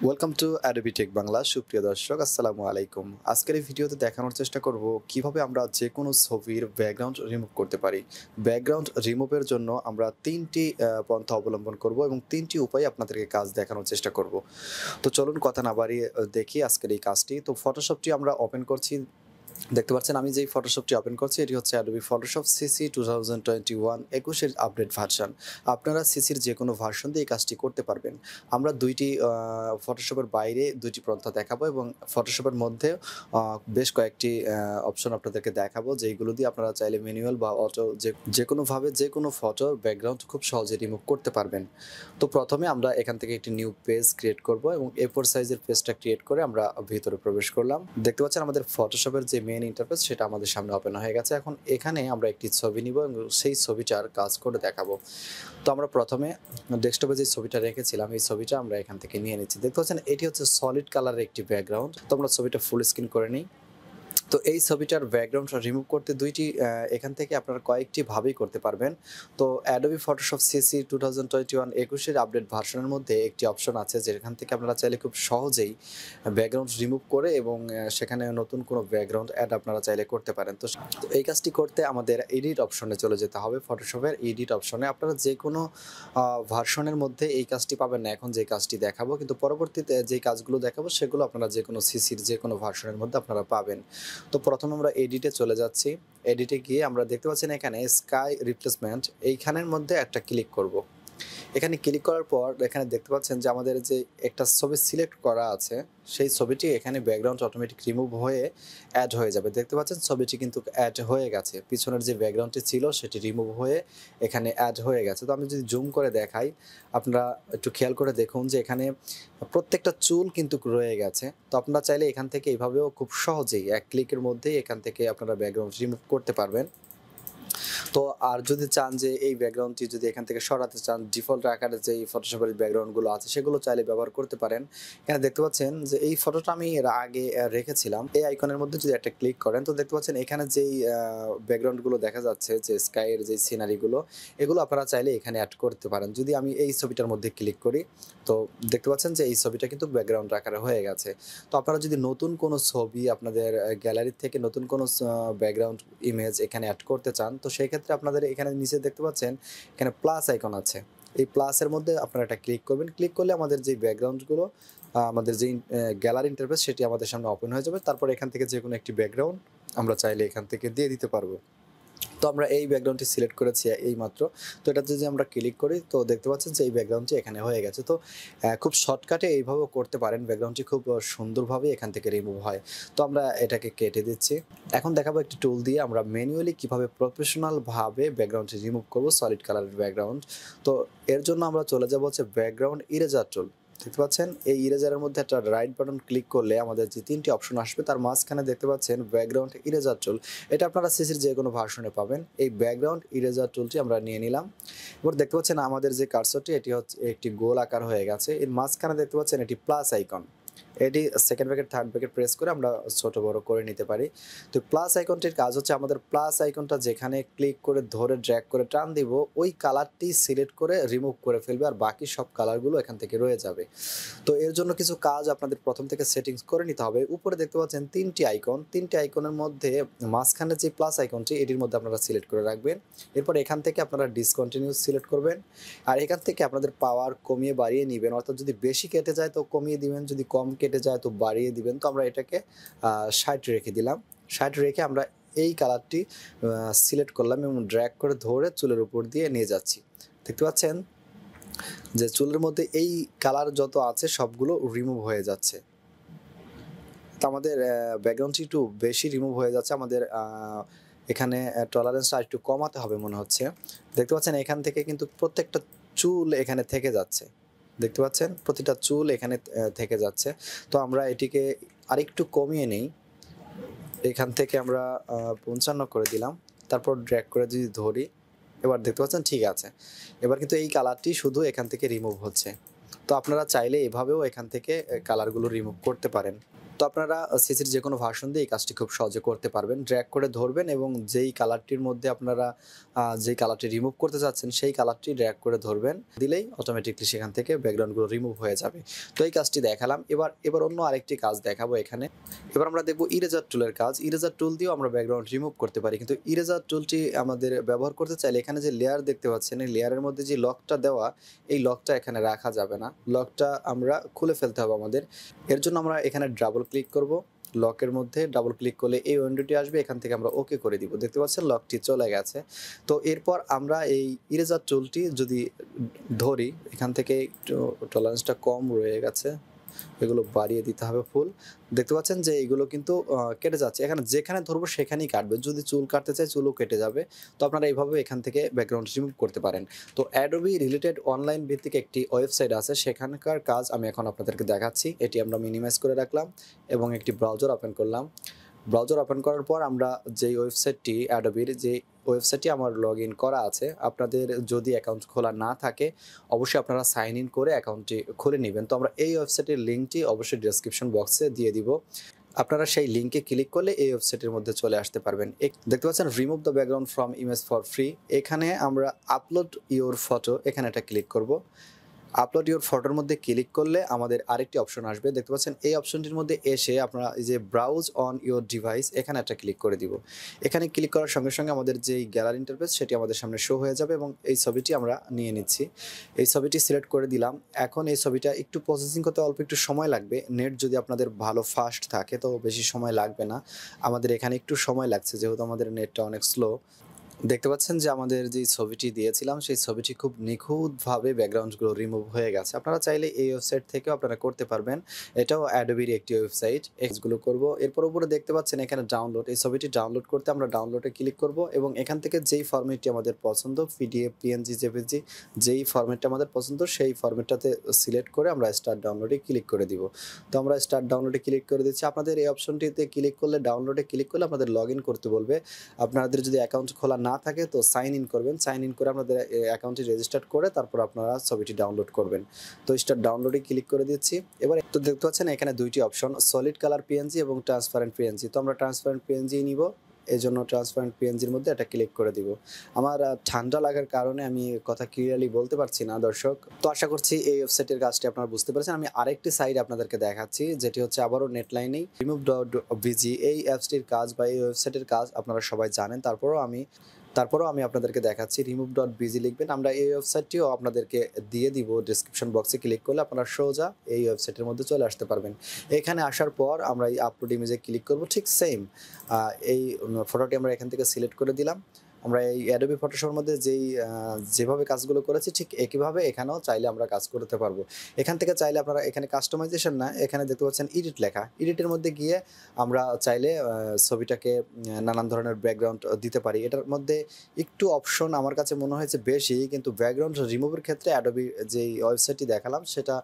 Welcome to Adobe tech Bangla. সুপ্রিয় দর্শক, আসসালামু আলাইকুম। আজকের এই ভিডিওতে দেখানোর চেষ্টা করব কিভাবে আমরা যেকোনো ছবির ব্যাকগ্রাউন্ড রিমুভ করতে পারি। ব্যাকগ্রাউন্ড রিমুভের জন্য আমরা ৩টি পন্থা অবলম্বন করব এবং ৩টি উপায়ে আপনাদেরকে কাজ দেখানোর চেষ্টা করব। তো চলুন কথা না বাড়িয়ে দেখি আজকের এই কাজটি। তো ফটোশপটি আমরা ওপেন করছি। দেখতে পাচ্ছেন আমি যেই ফটোশপটি ওপেন করছি এটি হচ্ছে Adobe Photoshop CC 2021 21 এর আপডেট ভার্সন। আপনারা সিসির যেকোনো ভার্সন দিয়ে এই কাজটি করতে পারবেন। আমরা ২টি ফটোশপের বাইরে ২টি পন্থা দেখাবো এবং ফটোশপের মধ্যে বেশ কয়েকটি অপশন আপনাদেরকে দেখাবো যেইগুলো দিয়ে আপনারা চাইলে ম্যানুয়াল বা অটো যেকোনোভাবে যেকোনো ফটোর ব্যাকগ্রাউন্ড খুব সহজে রিমুভ করতে পারবেন। তো প্রথমে আমরা এখান থেকে একটি নিউ পেজ ক্রিয়েট করব এবং A4 সাইজের পেজটা ক্রিয়েট করে আমরা ভিতরে প্রবেশ করলাম। দেখতে পাচ্ছেন আমাদের ফটোশপের যে মেইন ইন্টারফেস সেটা আমাদের সামনে ওপেন হয়ে গেছে। এখন এখানে আমরা একটি ছবি নিব এবং সেই ছবিটার কাজ করে দেখাবো। তো আমরা প্রথমে ডেস্কটপে যে ছবিটা রেখেছিলাম এই ছবিটা আমরা এখান থেকে নিয়ে নিচ্ছি। দেখতে পাচ্ছেন এটি হচ্ছে সলিড কালারের একটি ব্যাকগ্রাউন্ড। তো আমরা ছবিটা ফুল স্ক্রিন করে নিই। তো এই ছবিটার ব্যাকগ্রাউন্ডটা রিমুভ করতে এখান থেকে আপনারা কয়েকটি ভাবেই করতে পারবেন। তো Adobe Photoshop CC 2021 21 এর আপডেট ভার্সনের মধ্যে একটি অপশন আছে যেখান থেকে আপনারা চাইলে খুব সহজেই ব্যাকগ্রাউন্ড রিমুভ করে এবং সেখানে নতুন কোনো ব্যাকগ্রাউন্ড অ্যাড আপনারা চাইলে করতে পারেন। তো এই কাজটি করতে আমাদের এডিট অপশনে চলে যেতে হবে। ফটোশপের এডিট অপশনে আপনারা যেকোনো ভার্সনের মধ্যে এই কাজটি পাবেন না এখন যে কাজটি দেখাবো, কিন্তু পরবর্তীতে যে কাজগুলো দেখাবো সেগুলো আপনারা যেকোনো সিসির যেকোনো ভার্সনের মধ্যে আপনারা পাবেন। তো প্রথমে আমরা এডিটে চলে যাচ্ছি। এডিটে গিয়ে আমরা দেখতে পাচ্ছেন এখানে স্কাই রিপ্লেসমেন্ট এইখানের মধ্যে একটা ক্লিক করব। এখানে ক্লিক করার পর এখানে দেখতে পাচ্ছেন যে আমাদের যে একটা ছবি সিলেক্ট করা আছে সেই ছবিটি এখানে ব্যাকগ্রাউন্ড অটোমেটিক রিমুভ হয়ে অ্যাড হয়ে যাবে। দেখতে পাচ্ছেন ছবিটি কিন্তু অ্যাড হয়ে গেছে। পিছনের যে ব্যাকগ্রাউন্ডটি ছিল সেটি রিমুভ হয়ে এখানে অ্যাড হয়ে গেছে। তো আমি যদি জুম করে দেখাই আপনারা একটু খেয়াল করে দেখুন যে এখানে প্রত্যেকটা চুল কিন্তু রয়ে গেছে। তো আপনারা চাইলে এখান থেকে এইভাবেও খুব সহজেই এক ক্লিকের মধ্যেই এখান থেকে আপনারা ব্যাকগ্রাউন্ড রিমুভ করতে পারবেন। তো আর যদি চান যে এই ব্যাকগ্রাউন্ডটি যদি এখান থেকে সরাতে চান, ডিফল্ট আকারে যে এই ফটোশপের ব্যাকগ্রাউন্ডগুলো আছে সেগুলো চাইলে ব্যবহার করতে পারেন। এখানে দেখতে পাচ্ছেন যে এই ফটোটা আমি এর আগে রেখেছিলাম। এই আইকনের মধ্যে যদি একটা ক্লিক করেন তো দেখতে পাচ্ছেন এখানে যেই ব্যাকগ্রাউন্ডগুলো দেখা যাচ্ছে যে স্কাইয়ের যে সিনারিগুলো এগুলো আপনারা চাইলে এখানে অ্যাড করতে পারেন। যদি আমি এই ছবিটার মধ্যে ক্লিক করি তো দেখতে পাচ্ছেন যে এই ছবিটা কিন্তু ব্যাকগ্রাউন্ড আকারে হয়ে গেছে। তো আপনারা যদি নতুন কোনো ছবি আপনাদের গ্যালারি থেকে নতুন কোনো ব্যাকগ্রাউন্ড ইমেজ এখানে অ্যাড করতে চান তো সেই ক্ষেত্রে আপনাদের এখানে নিচে দেখতে পাচ্ছেন এখানে প্লাস আইকন আছে। এই প্লাসের মধ্যে আপনারা এটা ক্লিক করবেন। ক্লিক করলে আমাদের যে ব্যাকগ্রাউন্ডগুলো আমাদের যেই গ্যালারি ইন্টারফেস সেটি আমাদের সামনে ওপেন হয়ে যাবে। তারপর এখান থেকে যেকোনো একটি ব্যাকগ্রাউন্ড আমরা চাইলে এখান থেকে দিয়ে দিতে পারবো। তো আমরা এই ব্যাকগ্রাউন্ডটি সিলেক্ট করেছি এইমাত্র। তো এটা যদি আমরা ক্লিক করি তো দেখতে পাচ্ছেন যে এই ব্যাকগ্রাউন্ডটি এখানে হয়ে গেছে। তো খুব শর্টকাটে এইভাবেও করতে পারেন। ব্যাকগ্রাউন্ডটি খুব সুন্দরভাবে এখান থেকে রিমুভ হয়। তো আমরা এটাকে কেটে দিচ্ছি। এখন দেখাবো একটি টুল দিয়ে আমরা ম্যানুয়ালি কিভাবে প্রফেশনালভাবে ব্যাকগ্রাউন্ডটি রিমুভ করব, সলিড কালারের ব্যাকগ্রাউন্ড। তো এর জন্য আমরা চলে যাব হচ্ছে ব্যাকগ্রাউন্ড ইরেজার টুল। দেখতে পাচ্ছেন এই ইরেজারের মধ্যে একটা রাইট বাটন ক্লিক করলে আমাদের যে ৩টি অপশন আসবে তার মাঝখানে দেখতে পাচ্ছেন ব্যাকগ্রাউন্ড ইরেজার টুল। এটা আপনারা সিসির যে কোনো ভার্সনে পাবেন। এই ব্যাকগ্রাউন্ড ইরেজার টুলটি আমরা নিয়ে নিলাম। এবার দেখতে পাচ্ছেন আমাদের যে কার্সরটি এটি হচ্ছে একটি গোল আকার হয়ে গেছে। এর মাঝখানে দেখতে পাচ্ছেন এটি প্লাস আইকন। এটি second bracket third bracket press করে আমরা ছোট বড় করে নিতে পারি। তো প্লাস আইকনটির কাজ হচ্ছে আমাদের প্লাস আইকনটা যেখানে ক্লিক করে ধরে ড্র্যাগ করে টান দিব ওই কালারটি সিলেক্ট করে রিমুভ করে ফেলবে আর বাকি সব কালারগুলো এখান থেকে রয়ে যাবে। তো এর জন্য কিছু কাজ আপনাদের প্রথম থেকে সেটিংস করে নিতে হবে। উপরে দেখতে পাচ্ছেন ৩টি আইকন। ৩টি আইকনের মধ্যে মাঝখানে যে প্লাস আইকনটি এটির মধ্যে আপনারা সিলেক্ট করে রাখবেন। এরপর এখান থেকে আপনারা ডিসকন্টিনিউ সিলেক্ট করবেন। আর এখান থেকে আপনাদের পাওয়ার কমিয়ে বাড়িয়ে নেবেন। অর্থাৎ যদি বেশি কেটে যায় তো কমিয়ে দিবেন, যদি কম কেটে যায় তো বাড়িয়ে দিবেন। তো আমরা এটাকে ৬০ রেখে দিলাম। ৬০ রেখে আমরা এই কালারটি সিলেক্ট করলাম এবং ড্র্যাগ করে ধরে চুলের উপর দিয়ে নিয়ে যাচ্ছি। দেখতে পাচ্ছেন যে চুলের মধ্যে এই কালার যত আছে সবগুলো রিমুভ হয়ে যাচ্ছে। তো আমাদের ব্যাকগ্রাউন্ডটি একটু বেশি রিমুভ হয়ে যাচ্ছে। আমাদের এখানে টলারেন্সটা একটু কমাতে হবে মনে হচ্ছে। দেখতে পাচ্ছেন এখান থেকে কিন্তু প্রত্যেকটা চুল এখানে থেকে যাচ্ছে। দেখতে পাচ্ছেন প্রতিটা চুল এখানে থেকে যাচ্ছে। তো আমরা এটিকে আরেকটু কমিয়ে নেই। এখান থেকে আমরা ৫৫ করে দিলাম। তারপর ড্র্যাগ করে যদি ধরি এবার দেখতে পাচ্ছেন ঠিক আছে। এবার কিন্তু এই কালারটি শুধু এখান থেকে রিমুভ হচ্ছে। তো তো আপনারা চাইলে এভাবেও এখান থেকে কালারগুলো রিমুভ করতে পারেন। তো আপনারা সিসির যেকোনো ভার্সন দিয়ে এই কাজটি খুব সহজে করতে পারবেন। ড্র্যাগ করে ধরবেন এবং যেই কালারটির মধ্যে আপনারা যেই কালারটি রিমুভ করতে চাচ্ছেন সেই কালারটি ড্র্যাগ করে ধরবেন। দিলেই অটোমেটিক্যালি সেখান থেকে ব্যাকগ্রাউন্ডগুলো রিমুভ হয়ে যাবে। তো এই কাজটি দেখালাম। এবার অন্য আরেকটি কাজ দেখাবো এখানে। এবার আমরা দেখব ইরেজার টুলের কাজ। ইরেজার টুল দিয়েও আমরা ব্যাকগ্রাউন্ড রিমুভ করতে পারি। কিন্তু ইরেজার টুলটি আমাদের ব্যবহার করতে চাইলে এখানে যে লেয়ার দেখতে পাচ্ছেন, এই লেয়ারের মধ্যে যে লকটা দেওয়া, এই লকটা এখানে রাখা যাবে না। লকটা আমরা খুলে ফেলতে হবে আমাদের। এর জন্য আমরা এখানে ডাবল ক্লিক করব। লকের মধ্যে ডাবল ক্লিক করলে এই উইন্ডোটি আসবে, এখান থেকে আমরা ওকে করে দিব। দেখতে পাচ্ছেন লকটি চলে গেছে। তো এরপর আমরা এই ইরেজার টুলটি যদি ধরি, এখান থেকে একটু টলারেন্সটা কম রয়ে গেছে, এগুলো বাড়িয়ে দিতে হবে ফুল। দেখতে পাচ্ছেন যে এগুলো কিন্তু কেটে যাচ্ছে। এখানে যেখানে ধরবো সেখানেই কাটবে। যদি চুল কাটতে চাই চুলও কেটে যাবে। তো আপনারা এইভাবে এখান থেকে ব্যাকগ্রাউন্ড রিমুভ করতে পারেন। তো অ্যাডোবি রিলেটেড অনলাইন ভিত্তিক একটি ওয়েবসাইট আছে, সেখানকার কাজ আমি এখন আপনাদেরকে দেখাচ্ছি। এটি আমরা মিনিমাইজ করে রাখলাম এবং একটি ব্রাউজার ওপেন করলাম। ব্রাউজার ওপেন করার পর আমরা যেই ওয়েবসাইটটি অ্যাডোবির যে ওয়েবসাইটটি আমার লগ ইন করা আছে, আপনাদের যদি অ্যাকাউন্ট খোলা না থাকে অবশ্যই আপনারা সাইন ইন করে অ্যাকাউন্টটি খুলে নেবেন। তো আমরা এই ওয়েবসাইটের লিঙ্কটি অবশ্যই ডেসক্রিপশন বক্সে দিয়ে দিব। আপনারা সেই লিঙ্কে ক্লিক করলে এই ওয়েবসাইটের মধ্যে চলে আসতে পারবেন। দেখতে পাচ্ছেন remove the background from image for free. এখানে আমরা আপলোড ইওর ফটো, এখানে এটা ক্লিক করব। আপলোড ইওর ফটোর মধ্যে ক্লিক করলে আমাদের আরেকটি অপশন আসবে। দেখতে পাচ্ছেন এই অপশনটির মধ্যে এসে আপনারা এই যে ব্রাউজ অন ইওর ডিভাইস, এখানে একটা ক্লিক করে দিব। এখানে ক্লিক করার সঙ্গে সঙ্গে আমাদের যেই গ্যালারি ইন্টারফেস সেটি আমাদের সামনে শো হয়ে যাবে এবং এই ছবিটি আমরা নিয়ে নিচ্ছি। এই ছবিটি সিলেক্ট করে দিলাম। এখন এই ছবিটা একটু প্রসেসিং করতে অল্প একটু সময় লাগবে। নেট যদি আপনাদের ভালো ফাস্ট থাকে তো বেশি সময় লাগবে না। আমাদের এখানে একটু সময় লাগছে যেহেতু আমাদের নেটটা অনেক স্লো। দেখতে পাচ্ছেন যে আমাদের যে ছবিটি দিয়েছিলাম সেই ছবিটি খুব নিখুঁতভাবে ব্যাকগ্রাউন্ডগুলো রিমুভ হয়ে গেছে। আপনারা চাইলে এই ওয়েবসাইট থেকেও আপনারা করতে পারবেন। এটাও অ্যাডোবির একটি ওয়েবসাইট। এগুলো করব। এরপর উপরে দেখতে পাচ্ছেন এখানে ডাউনলোড, এই ছবিটি ডাউনলোড করতে আমরা ডাউনলোডে ক্লিক করব এবং এখান থেকে যেই ফরম্যাটটি আমাদের পছন্দ, পিডিএফ, পিএনজি, জেপিজি, যেই ফরম্যাটটা আমাদের পছন্দ সেই ফরম্যাটটাতে সিলেক্ট করে আমরা স্টার্ট ডাউনলোডে ক্লিক করে দিব। তো আমরা স্টার্ট ডাউনলোডে ক্লিক করে দিচ্ছি। আপনাদের এই অপশনটিতে ক্লিক করলে, ডাউনলোডে ক্লিক করলে আপনাদের লগ ইন করতে বলবে। আপনাদের যদি অ্যাকাউন্ট খোলা না থাকে তো সাইন ইন করবেন। সাইন ইন করে আপনাদের অ্যাকাউন্টটি রেজিস্টার করে তারপর আপনারা ছবিটি ডাউনলোড করবেন। তো স্টার্ট ডাউনলোডে ক্লিক করে দিচ্ছি। এবার তো দেখতে পাচ্ছেন এখানে দুইটি অপশন, সলিড কালার পিএনজি এবং ট্রান্সপারেন্ট পিএনজি। তো আমরা ট্রান্সপারেন্ট পিএনজি নিব, এই জন্য ট্রান্সপারেন্ট পিএনজির মধ্যে এটা ক্লিক করে দিব। আমার ঠান্ডা লাগার কারণে আমি কথা ক্লিয়ারলি বলতে পারছি না দর্শক। তো আশা করছি এই ওয়েবসাইটের কাজটি আপনারা বুঝতে পেরেছেন। আমি আরেকটি সাইট আপনাদেরকে দেখাচ্ছি যেটি হচ্ছে আবারও নেটলাইনেই রিমুভ ডট বিজি। এই অ্যাপসটির কাজ বা এই ওয়েবসাইটের কাজ আপনারা সবাই জানেন, তারপরেও আমি আপনাদেরকে দেখাচ্ছি। রিমুভ ডট বিজি লিখবেন। আমরা এই ওয়েবসাইটটিও আপনাদেরকে দিয়ে দিব ডেসক্রিপশন বক্সে। ক্লিক করলে আপনারা সোজা এই ওয়েবসাইটের মধ্যে চলে আসতে পারবেন। এখানে আসার পর আমরা এই আপলোড ইমেজে ক্লিক করব। ঠিক সেম এই ফটোটি আমরা এখান থেকে সিলেক্ট করে দিলাম। আমরা এই অ্যাডোবি ফটোশপের মধ্যে যেভাবে কাজগুলো করেছি ঠিক একইভাবে এখানেও চাইলে আমরা কাজ করতে পারবো। এখান থেকে চাইলে আপনারা এখানে কাস্টমাইজেশন না, এখানে দেখতে পাচ্ছেন এডিট লেখা, এডিটের মধ্যে গিয়ে আমরা চাইলে ছবিটাকে নানান ধরনের ব্যাকগ্রাউন্ড দিতে পারি। এটার মধ্যে একটু অপশন আমার কাছে মনে হয়েছে বেশি, কিন্তু ব্যাকগ্রাউন্ড রিমুভের ক্ষেত্রে অ্যাডোবি যেই ওয়েবসাইটটি দেখালাম সেটা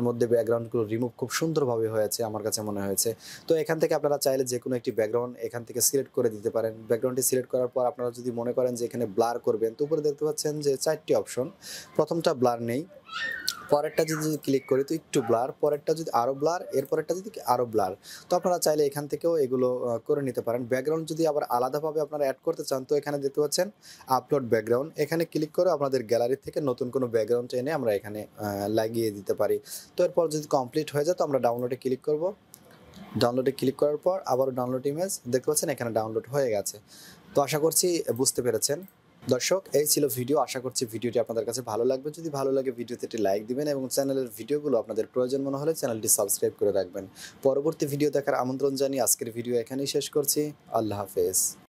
মধ্যে ব্যাকগ্রাউন্ডগুলো রিমুভ খুব সুন্দরভাবে হয়েছে আমার কাছে মনে হয়েছে। তো এখান থেকে আপনারা চাইলে যে কোনো একটি ব্যাকগ্রাউন্ড এখান থেকে সিলেক্ট করে দিতে পারেন। ব্যাকগ্রাউন্ডটি সিলেক্ট করার পর আপনারা যদি মনে করেন যে এখানে ব্লার করবেন, তো উপরে দেখতে পাচ্ছেন যে 4টি অপশন। প্রথমটা ব্লার নেই, পরেরটা যদি ক্লিক করি তো একটু ব্লার, পরেরটা যদি আরও ব্লার, এরপরেরটা যদি আরও ব্লার। তো আপনারা চাইলে এখান থেকেও এগুলো করে নিতে পারেন। ব্যাকগ্রাউন্ড যদি আবার আলাদাভাবে আপনারা অ্যাড করতে চান তো এখানে দেখতে পাচ্ছেন আপলোড ব্যাকগ্রাউন্ড, এখানে ক্লিক করে আপনাদের গ্যালারি থেকে নতুন কোনো ব্যাকগ্রাউন্ড এনে আমরা এখানে লাগিয়ে দিতে পারি। তো এরপর যদি কমপ্লিট হয়ে যায় তো আমরা ডাউনলোডে ক্লিক করব। ডাউনলোডে ক্লিক করার পর আবারও ডাউনলোড ইমেজ, দেখতে পাচ্ছেন এখানে ডাউনলোড হয়ে গেছে। তো আশা করছি বুঝতে পেরেছেন দর্শক। এই ছিল ভিডিও। আশা করছি ভিডিওটি আপনাদের কাছে ভালো লাগবে। যদি ভালো লাগে ভিডিওতে একটি লাইক দিবেন এবং চ্যানেলের ভিডিওগুলো আপনাদের প্রয়োজন মনে হলে চ্যানেলটি সাবস্ক্রাইব করে রাখবেন। পরবর্তী ভিডিও দেখার আমন্ত্রণ জানিয়ে আজকের ভিডিও এখানেই শেষ করছি। আল্লাহ হাফেজ।